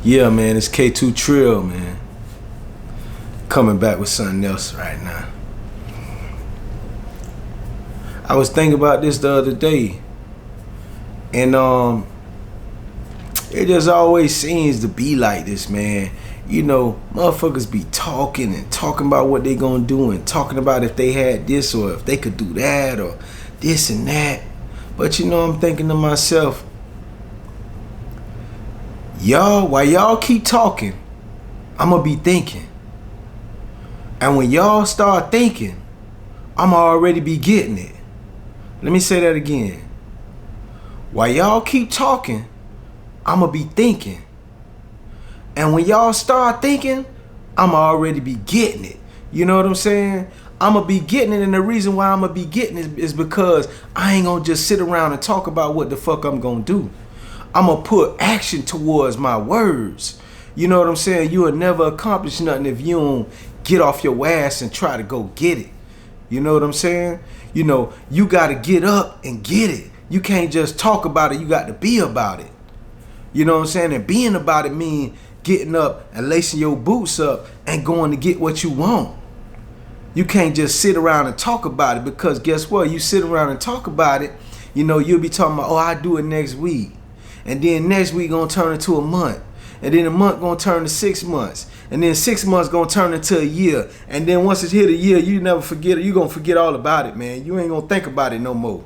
Yeah, man, it's K2 Trill, man. Coming back with something else right now. I was thinking about this the other day, and it just always seems to be like this, man. You know, motherfuckers be talking and talking about what they gonna do and talking about if they had this or if they could do that or this and that. But you know, I'm thinking to myself, while y'all keep talking, I'm gonna be thinking. And when y'all start thinking, I'm already be getting it. Let me say that again. While y'all keep talking, I'm gonna be thinking. And when y'all start thinking, I'm already be getting it. You know what I'm saying? I'm gonna be getting it, and the reason why I'm gonna be getting it is because I ain't gonna just sit around and talk about what the fuck I'm gonna do. I'm gonna put action towards my words. You know what I'm saying? You will never accomplish nothing if you don't get off your ass and try to go get it. You know what I'm saying? You know, you gotta get up and get it. You can't just talk about it, you got to be about it. You know what I'm saying? And being about it means getting up and lacing your boots up and going to get what you want. You can't just sit around and talk about it, because guess what? You sit around and talk about it, you know, you'll be talking about, oh, I'll do it next week. And then next week gonna turn into a month. And then a month gonna turn to 6 months. And then 6 months gonna turn into a year. And then once it's hit a year, you never forget it. You gonna forget all about it, man. You ain't gonna think about it no more.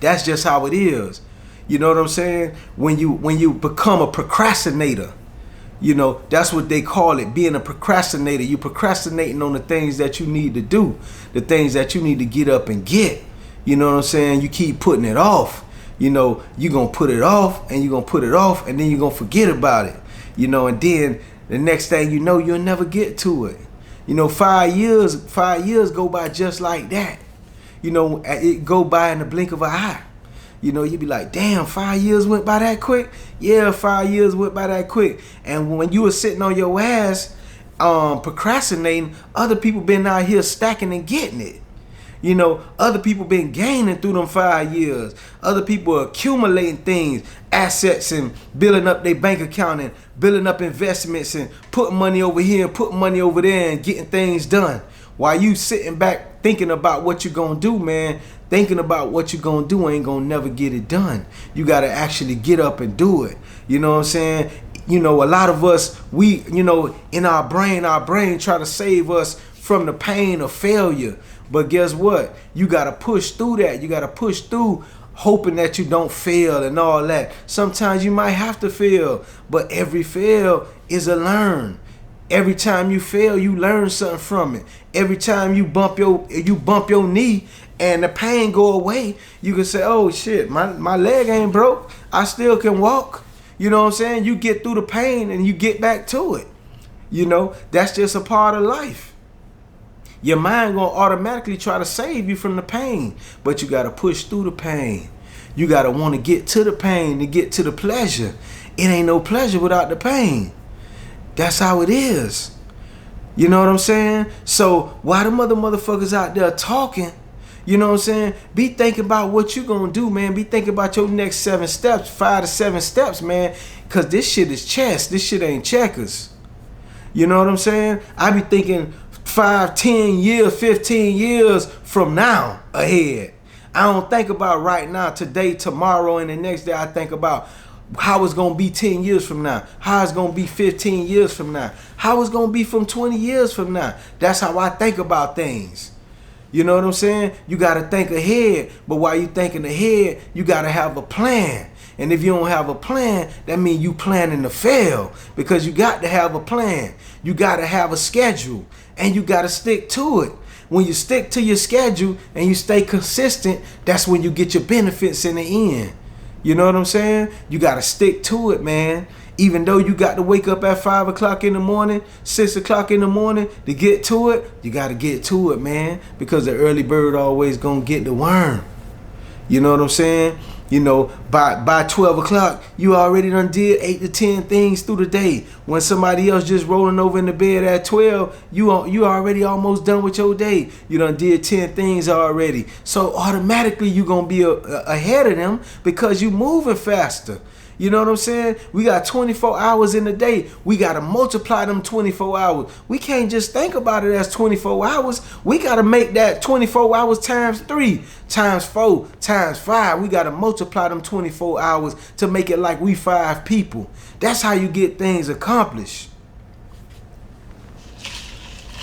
That's just how it is. You know what I'm saying? When you become a procrastinator, you know, that's what they call it, being a procrastinator. You procrastinating on the things that you need to do, the things that you need to get up and get. You know what I'm saying? You keep putting it off. You know, you're going to put it off, and you're going to put it off, and then you're going to forget about it. You know, and then the next thing you know, you'll never get to it. You know, 5 years go by just like that. You know, it go by in the blink of an eye. You know, you be like, damn, 5 years went by that quick? Yeah, 5 years went by that quick. And when you were sitting on your ass, procrastinating, other people been out here stacking and getting it. You know, other people been gaining through them 5 years. Other people accumulating things, assets, and building up their bank account and building up investments and putting money over here and putting money over there and getting things done. While you sitting back thinking about what you're going to do, man, thinking about what you're going to do ain't going to never get it done. You got to actually get up and do it. You know what I'm saying? You know, a lot of us, we, you know, in our brain try to save us from the pain of failure. But guess what? You got to push through that. You got to push through hoping that you don't fail and all that. Sometimes you might have to fail, but every fail is a learn. Every time you fail, you learn something from it. Every time you bump your knee and the pain go away, you can say, oh shit, my leg ain't broke. I still can walk. You know what I'm saying? You get through the pain and you get back to it. You know, that's just a part of life. Your mind gonna automatically try to save you from the pain, but you gotta push through the pain. You gotta want to get to the pain to get to the pleasure. It ain't no pleasure without the pain. That's how it is. You know what I'm saying? So why the motherfuckers out there talking, you know what I'm saying? Be thinking about what you gonna do, man. Be thinking about your next 7 steps, 5 to 7 steps, man. Cause this shit is chess. This shit ain't checkers. You know what I'm saying? I be thinking 5, 10 years, 15 years from now ahead. I don't think about right now, today, tomorrow, and the next day. I think about how it's going to be 10 years from now, how it's going to be 15 years from now, how it's going to be from 20 years from now. That's how I think about things. You know what I'm saying? You got to think ahead, but while you thinking ahead, you got to have a plan. And if you don't have a plan, that means you planning to fail, because you got to have a plan. You got to have a schedule, and you got to stick to it. When you stick to your schedule and you stay consistent, that's when you get your benefits in the end. You know what I'm saying? You got to stick to it, man. Even though you got to wake up at 5 o'clock in the morning, 6 o'clock in the morning to get to it, you got to get to it, man. Because the early bird always going to get the worm. You know what I'm saying? You know, by 12 o'clock, you already done did 8 to 10 things through the day. When somebody else just rolling over in the bed at 12, you already almost done with your day. You done did 10 things already. So automatically you going to be ahead of them because you moving faster. You know what I'm saying? We got 24 hours in a day. We got to multiply them 24 hours. We can't just think about it as 24 hours. We got to make that 24 hours times 3, times 4, times 5. We got to multiply them 24 hours to make it like we 5 people. That's how you get things accomplished.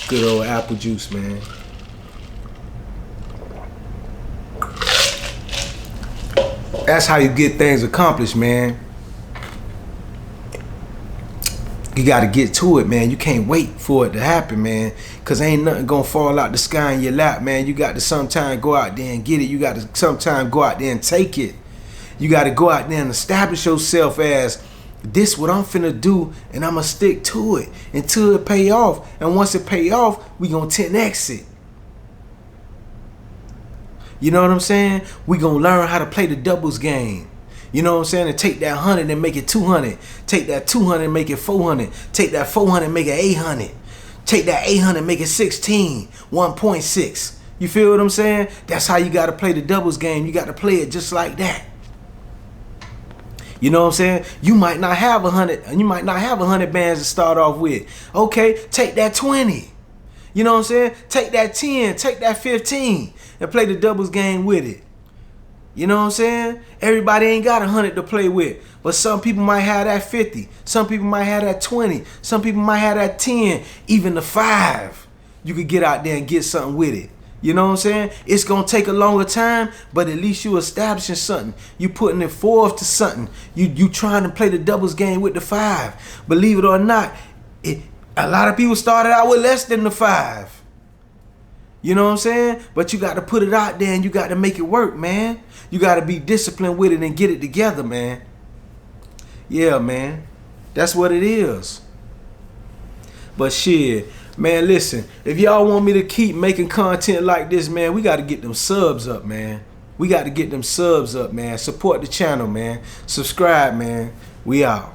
Good old apple juice, man. That's how you get things accomplished, man. You got to get to it, man. You can't wait for it to happen, man. Because ain't nothing going to fall out the sky in your lap, man. You got to sometime go out there and get it. You got to sometime go out there and take it. You got to go out there and establish yourself as, this what I'm finna do, and I'm going to stick to it until it pay off. And once it pay off, we going to 10x it. You know what I'm saying? We gonna learn how to play the doubles game. You know what I'm saying? And take that 100 and make it 200. Take that 200 and make it 400. Take that 400 and make it 800. Take that 800 and make it 16. 1.6. You feel what I'm saying? That's how you gotta play the doubles game. You gotta play it just like that. You know what I'm saying? You might not have 100. You might not have 100 bands to start off with. Okay, take that 20. You know what I'm saying? Take that 10. Take that 15. And play the doubles game with it. You know what I'm saying? Everybody ain't got 100 to play with. But some people might have that 50. Some people might have that 20. Some people might have that 10. Even the 5. You could get out there and get something with it. You know what I'm saying? It's going to take a longer time, but at least you establishing something. You putting it forth to something. You trying to play the doubles game with the 5. Believe it or not, a lot of people started out with less than the 5. You know what I'm saying? But you got to put it out there and you got to make it work, man. You got to be disciplined with it and get it together, man. Yeah, man. That's what it is. But shit, man, listen. If y'all want me to keep making content like this, man, we got to get them subs up, man. We got to get them subs up, man. Support the channel, man. Subscribe, man. We out.